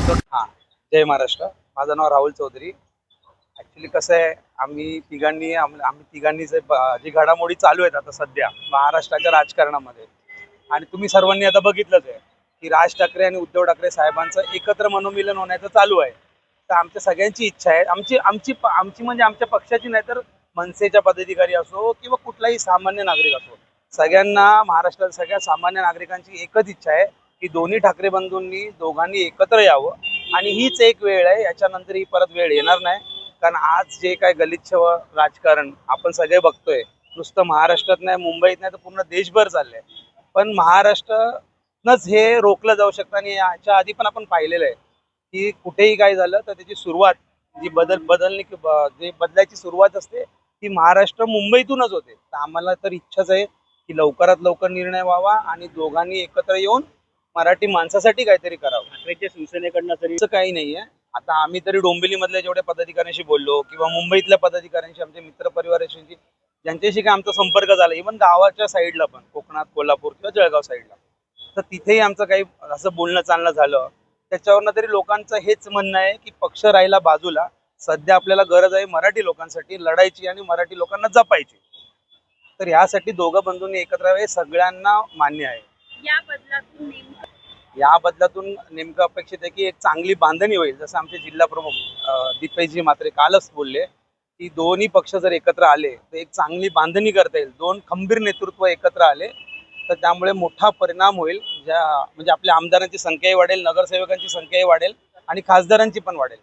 हां, जय महाराष्ट्र. माझं नाव राहुल चौधरी. ॲक्च्युली कसं आहे, आम्ही तिघांनी जी घडामोडी चालू आहेत आता सध्या महाराष्ट्राच्या राजकारणामध्ये, आणि तुम्ही सर्वांनी आता बघितलंच आहे की राज ठाकरे आणि उद्धव ठाकरे साहेबांचं एकत्र मनोमिलन होण्याचं चालू आहे. तर आमच्या सगळ्यांची इच्छा आहे, आमची आमची आमची म्हणजे आमच्या पक्षाची नाही, तर मनसेच्या पदाधिकारी असो किंवा कुठलाही सामान्य नागरिक असो, सगळ्यांना महाराष्ट्रात सगळ्या सामान्य नागरिकांची एकच इच्छा आहे की दोन्ही ठाकरे बंधूंनी दोघांनी एकत्र यावं. आणि हीच एक वेळ आहे, याच्यानंतर ही परत वेळ येणार नाही. कारण आज जे काय गलिच्छ राजकारण आपण सगळे बघतोय, नुसतं महाराष्ट्रात नाही, मुंबईत नाही, तर पूर्ण देशभर चाललंय. पण महाराष्ट्रानंच हे रोखलं जाऊ शकतं. आणि याच्या आधी पण आपण पाहिलेलं आहे की कुठेही काय झालं तर त्याची सुरुवात जी जे बदलायची सुरुवात असते ती महाराष्ट्र मुंबईतूनच होते. तर आम्हाला तर इच्छाच आहे की लवकरात लवकर निर्णय व्हावा आणि दोघांनी एकत्र येऊन मराठी माणसासाठी काहीतरी करावं. ठाकरेच्या शिवसेनेकडनं तरी असं काही नाहीये. आता आम्ही तरी डोंबिवलीमधल्या जेवढ्या पदाधिकाऱ्यांशी बोललो किंवा मुंबईतल्या पदाधिकाऱ्यांशी, आमचे मित्र परिवाराशी, ज्यांच्याशी काय आमचा संपर्क झाला, इव्हन गावाच्या साईडला पण, कोकणात, कोल्हापूर किंवा जळगाव साईडला, तर तिथेही आमचं काही असं बोलणं चालणं झालं. त्याच्यावरनं तरी लोकांचं हेच म्हणणं आहे की पक्ष राहिला बाजूला, सध्या आपल्याला गरज आहे मराठी लोकांसाठी लढायची आणि मराठी लोकांना जपायची. तर यासाठी दोघं बंधूंनी एकत्र यावे हे सगळ्यांना मान्य आहे. या बदलातून नेमकं अपेक्षित आहे की एक चांगली बांधणी होईल. जसं आमचे जिल्हा प्रमुख दीपेशजी म्हात्रे कालच बोलले की दोन्ही पक्ष जर एकत्र आले तर एक चांगली बांधणी करता येईल. दोन खंबीर नेतृत्व एकत्र आले तर त्यामुळे मोठा परिणाम होईल. म्हणजे आपल्या आमदारांची संख्याही वाढेल, नगरसेवकांची संख्याही वाढेल आणि खासदारांची पण वाढेल.